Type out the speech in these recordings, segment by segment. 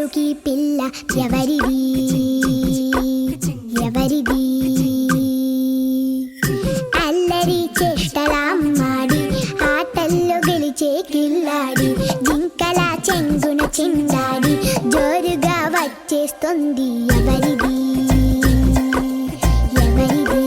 అల్లరుకి పిల్ల ఎవరిది ఎవరిది అల్లరి చేష్టలామ్మాడి ఆటల్లో గెలిచే కిల్లాడి జింకల చెంగున చిందాడి జోరుగా వచ్చేస్తుంది ఎవరిది ఎవరిది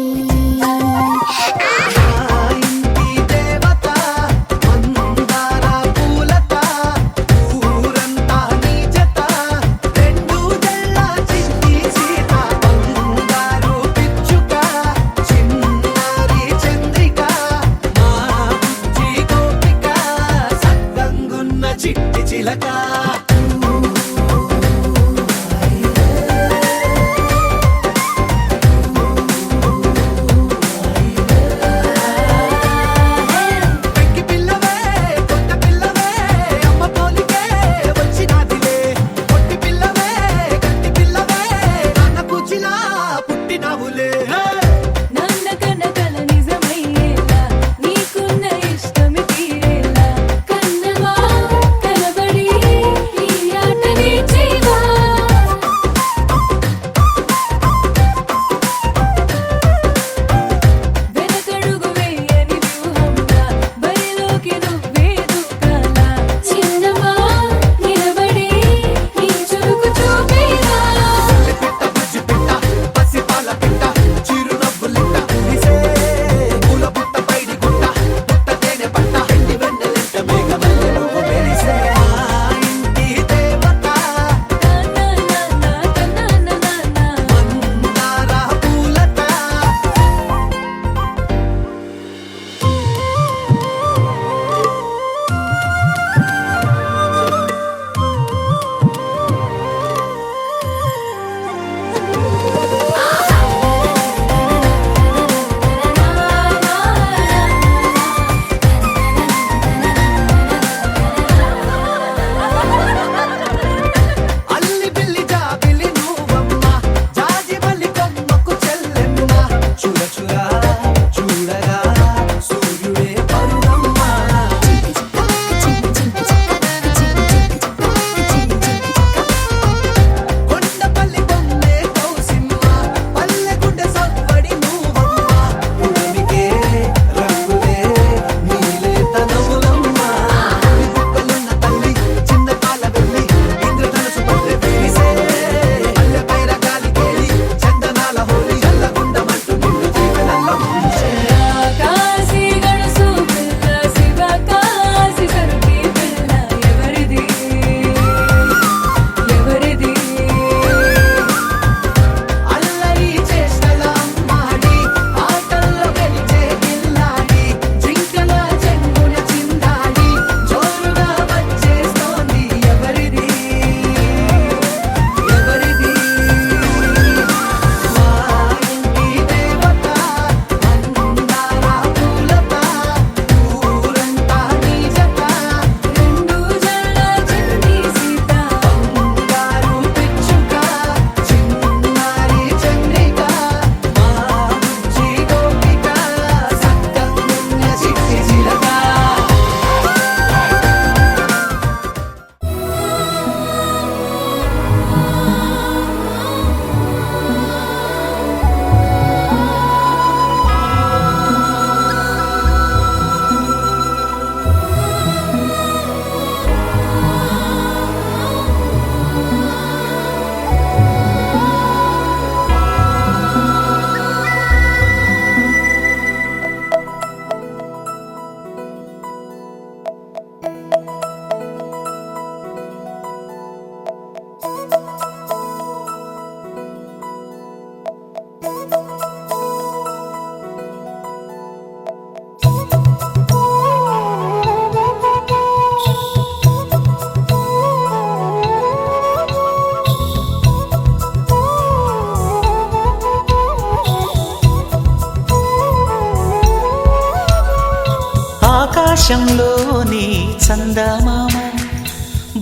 ఆకాశంలోని చందమామ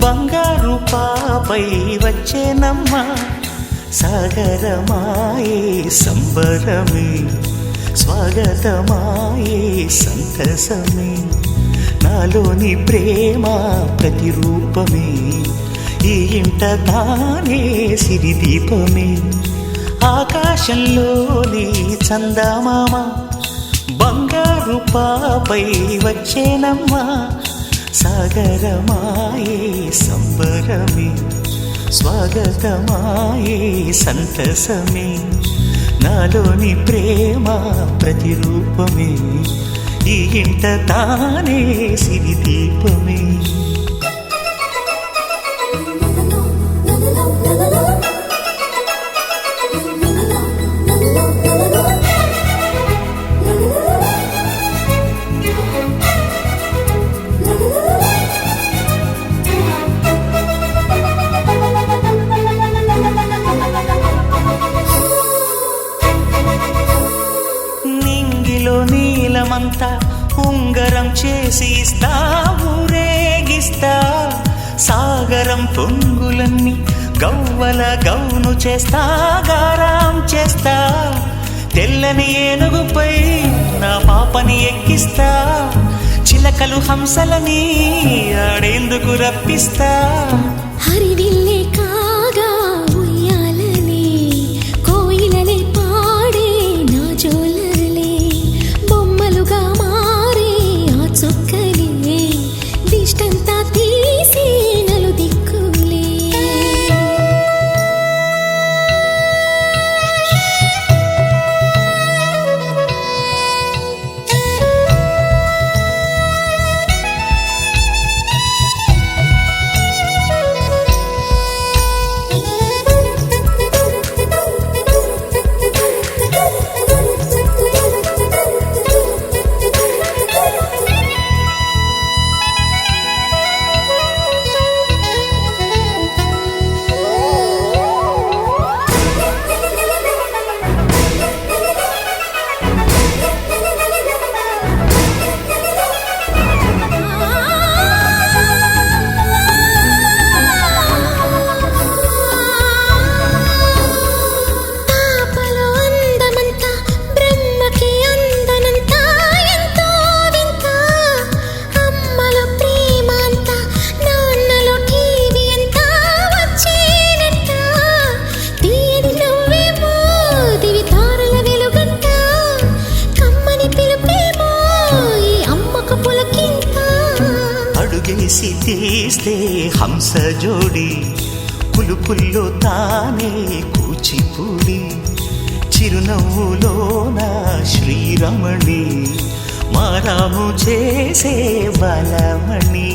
బంగారు పాపై వచ్చేనమ్మ సాగరమాయే సంబరమే స్వాగతమాయే సంతసమే నాలోని ప్రేమ ప్రతిరూపమే ఈ ఇంట తానే సిరిదీపమే ఆకాశంలోని చందమామ బంగారు పాపై వచ్చేనమ్మా సాగరమాయే సంబరమే స్వాగతమాయే సంతసమే నాలోని ప్రేమ ప్రతిరూపమే ఈ ఇంట తానే సిరిదీపమే నీలమంతా ఉంగరం చేసి ఇస్తా ఊరేగిస్తా సాగరం పొంగులన్నీ గవ్వల గౌను చేస్తా గారాం చేస్తా తెల్లని ఏనుగుపై నా పాపని ఎక్కిస్తా చిలకలు హంసలని ఆడేందుకు రప్పిస్తా హరివిల్లే కాగా ఉయ్యాలలే కోయిలలే పాడే నా జోలలే బొమ్మలుగా మారే ఆ చుక్కలే దిష్టంతా తీసి నలు దిక్కులే అడుగేసి తీస్తే హంస జోడి పులుపుల్లో తానే కూచిపూడి చిరునవ్వులోన శ్రీరమణి మారాము చేసే బలమణి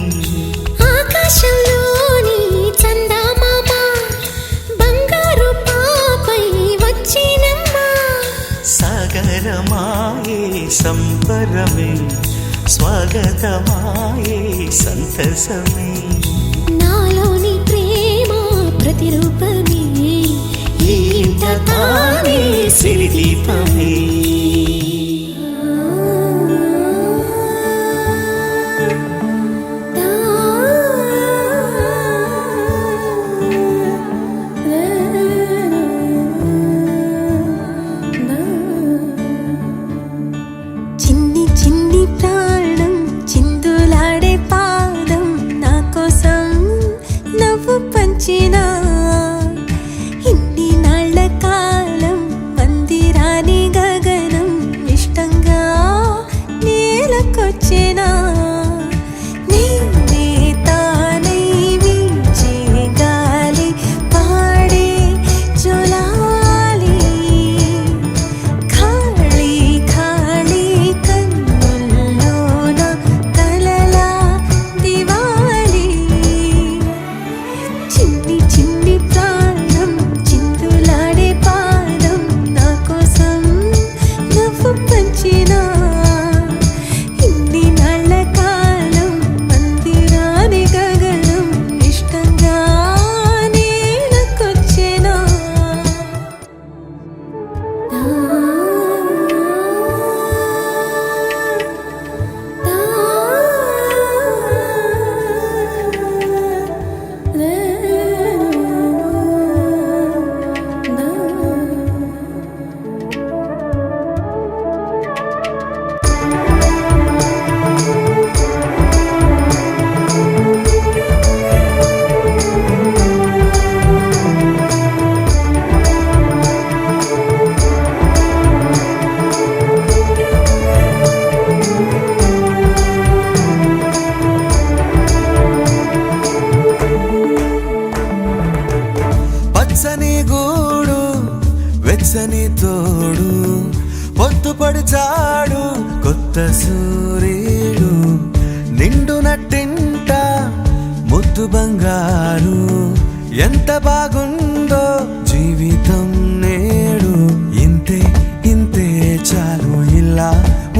ఆకాశంలోని చందమామ బంగారు పాపై వచ్చినమ్మా సాగరమాయే సంబరమే స్వాగతమాయే సంతసమే నాలోని ప్రేమ ప్రతిరూపమే ఈ ఇంట తానే సిరిదీపమే చిన్ని చిన్ని ప్రాణం చిందులాడే పాదం నా కోసం నవ్వు పంచినా ఇన్ని నాళ్ళ కాలం మందిరాని గగనం పచ్చని గూడు వెచ్చని తోడు పొద్దుపడిచాడు కొత్త సూర్యుడు నిండు నట్టింట ముద్దు బంగారు ఎంత బాగుందో జీవితం నేడు ఇంతే ఇంతే చాలు ఇలా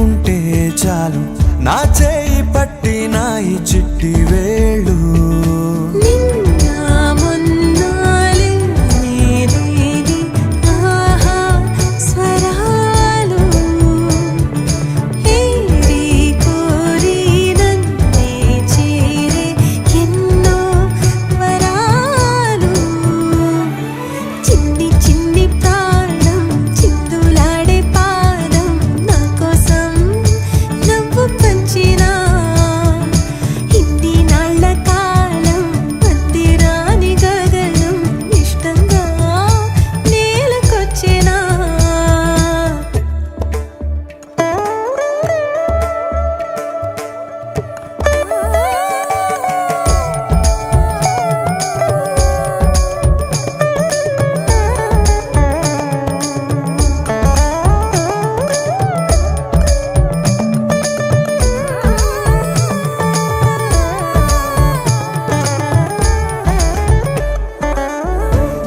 ఉంటే చాలు నా చేయి పట్టి నా ఈ చిట్టి వేళ్ళు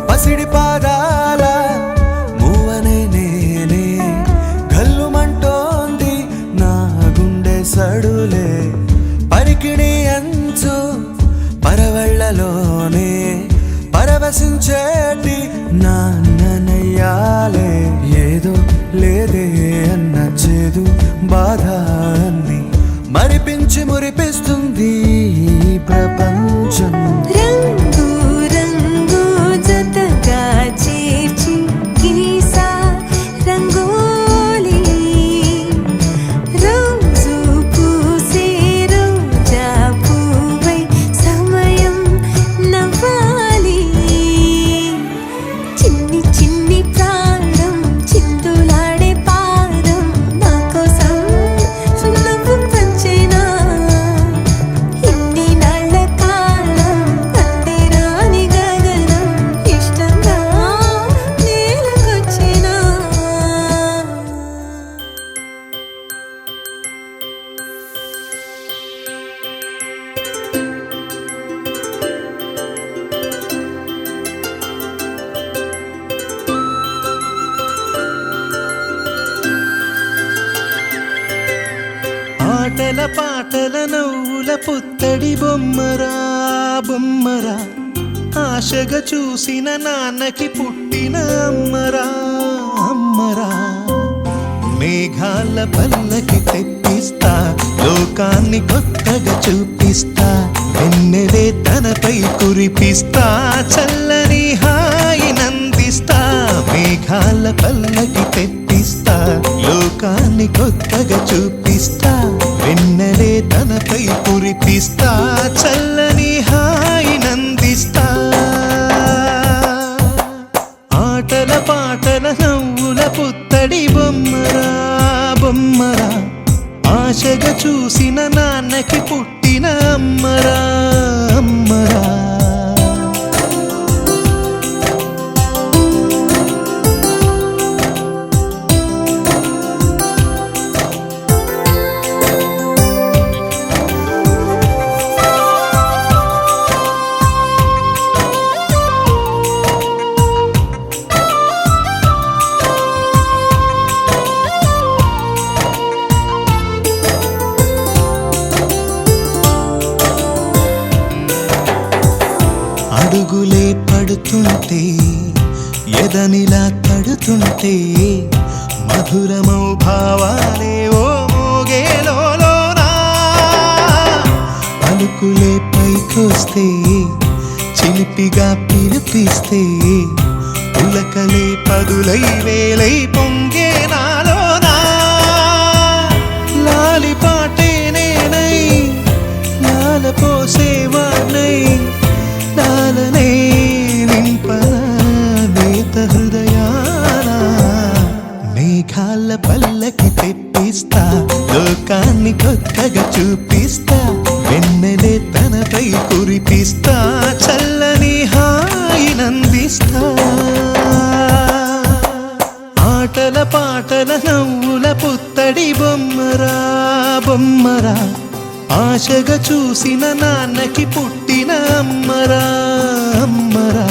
పసిడి పాదాల మూవనే నేనే గల్లుమంటోంది నా గుండె సడులే పరికిణి అంచు పరవళ్ళలోనే పరవశించేటి నాన్ననయ్యాలే ఏదో లేదే అన్న చేదు బాధ అన్ని మరిపించి మురిపిస్తుంది ఈ ప్రపంచం ఆటల పాటల నవ్వుల పుత్తడి బొమ్మరా బొమ్మరా ఆశగా చూసిన నాన్నకి పుట్టిన అమ్మరా అమ్మరా మేఘాల పల్లకి తెప్పిస్తా లోకాన్ని కొత్తగా చూపిస్తా వెన్నెలే తనపై కురిపిస్తా చల్లని హాయి నందిస్తా మేఘాల పల్లకి తెప్పిస్తా లోకాన్ని కొత్తగా చూపిస్తా వెన్నెలే తనపై కురిపిస్తా చల్లని హాయి నందిస్తా ఆటల పాటల నవ్వుల పుత్తడి బొమ్మరా బొమ్మరా ఆశగా చూసిన నాన్నకి పుట్టిన అమ్మరా అమ్మరా అడుగులే పడుతుంటే ఎదనిలా తడుతుంటే మధురమౌ భావాలే ఓ మోగేలోనా పలుకులే పైకొస్తే చిలిపిగా పిలిపిస్తే పులకలే పదులై వేలై పొంగే నాలోనా లాలి పాటే నేనై లాల పోసేవాణ్ణై నాలనే నింపన నేత హృదయాన మేఘాల పల్లకి తెప్పిస్తా లోకాన్ని కొత్తగా చూపిస్తా వెన్నెలే తనపై కురిపిస్తా చల్లని హాయిన హాయినందిస్తా ఆటల పాటల నవ్వుల పుత్తడి బొమ్మరా బొమ్మరా ఆశగా చూసిన నాన్నకి పుట్టిన అమ్మరా అమ్మరా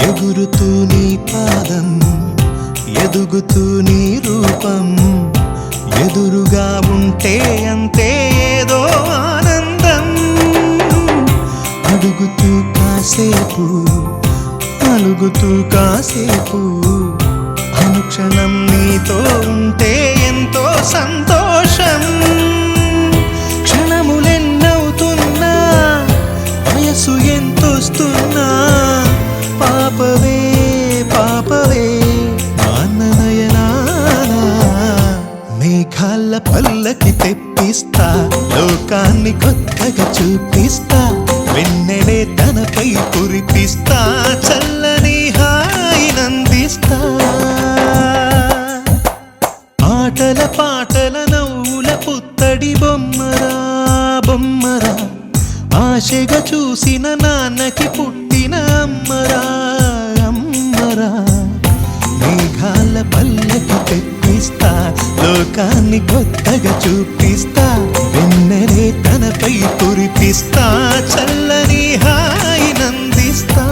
ఎగురుతూ నీ పాదం ఎదుగుతూ నీ రూపం ఎదురుగా ఉంటే అంతే ఏదో ఆనందం అడుగుతూ కాసేపు అలుగుతూ కాసేపు అనుక్షణం నీతో ఉంటే ఎంతో సంతోషం క్షణములెన్నవుతున్నా వయసు ఎంతొస్తున్నా పాపవే పాపవే నాన్ననయనానా మేఘాల పల్లకి తెప్పిస్తా లోకాన్ని కొత్తగా చూపిస్తా వెన్నెలే తనపై కురిపిస్తా చల్లని హాయినందిస్తా ఆటల పాటల నవ్వుల పుత్తడి బొమ్మరా బొమ్మరా ఆశగా చూసిన నాన్నకి పుట్టిన అమ్మరా అమ్మరా మేఘాల పల్లకి తెప్పిస్తా లోకాన్ని కొత్తగా చూపిస్తా వెన్నెలే తనపై కురిపిస్తా చల్లని హాయినందిస్తా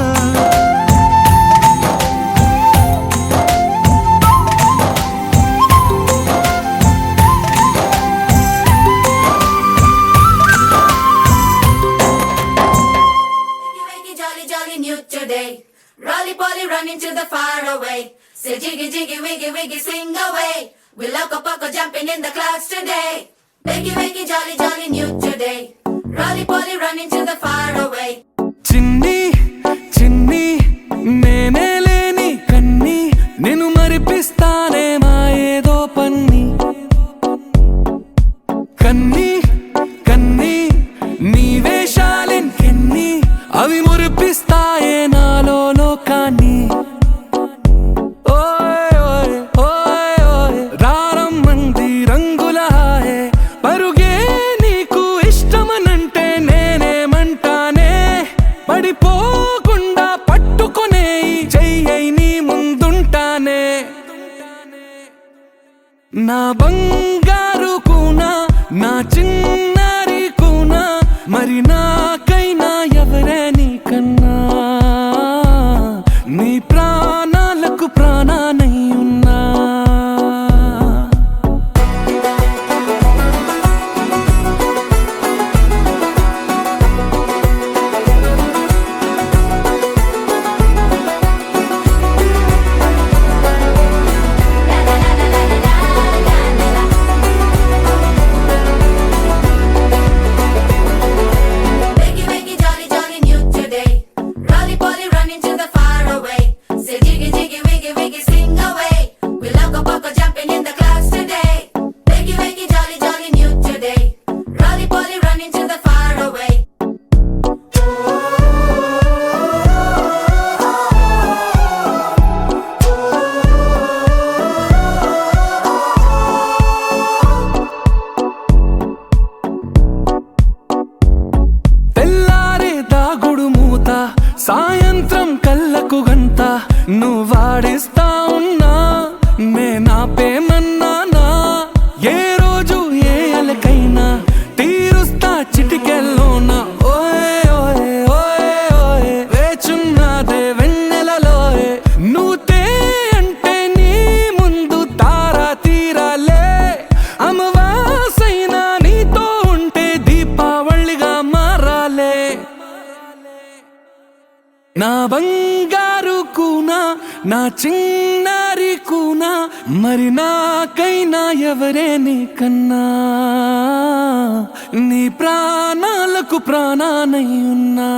Jolly, jolly new today. Rolly poly running to the far away. Say jiggy, jiggy, wiggy, wiggy, swing away. We loco poco jumping in the clouds today. Wiggy, wiggy, jolly, jolly new today. Rolly poly running to the far away. చిన్ని చిన్ని నేనే లేని కన్ని నేను మరిపిస్తానే మా ఏదో పన్ని కన్ని కన్ని నీ వేషాలెన్కెన్ని అవి మురిపిస్తాయే నాలో లోకాన్ని ఓయ్ ఓయ్ ఓయ్ ఓయ్ రారమ్మంది రంగుల హాయే పరుగే నీకు ఇష్టమనంటే నేనేమంటానే పడిపోకుండా పట్టుకునే చెయ్యై నీ ముందుంటానే నా బంగారు కూనా నా చిన్నారి కూనా మరి నాకైనా ఎవరే నీకన్నా నీ ప్రాణాలకు ప్రాణానై ఉన్నా Wiggy, wiggy, jolly, jolly new today. Rolly poly running to the far away. Say jiggy, jiggy, wiggy, wiggy, swing away. We loco poco jumping in the clouds today. Wiggy, wiggy, jolly, jolly new today. Rolly poly running to the far away. తెల్లారే దాగుడు మూత సాయంత్రం కళ్ళకు గంట నువ్వాడిస్తా ఉన్నా నేనాపేమన్నానా ఏ రోజు ఏ అలకైనా తీరుస్తా చిటికెల్లోనా ఓయ్ ఓయ్ ఓయ్ ఓయ్ వేచున్నదే వెన్నెలలోయే నువ్వుతే అంటే నీ ముందు తారా తీరాలే అమవాసైనా నీతో ఉంటే దీపావళిగా మారాలే నా బంగారు కూనా నా చిన్నారి కూనా మరి నాకైనా ఎవరే నీకన్నా నీ ప్రాణాలకు ప్రాణానై ఉన్నా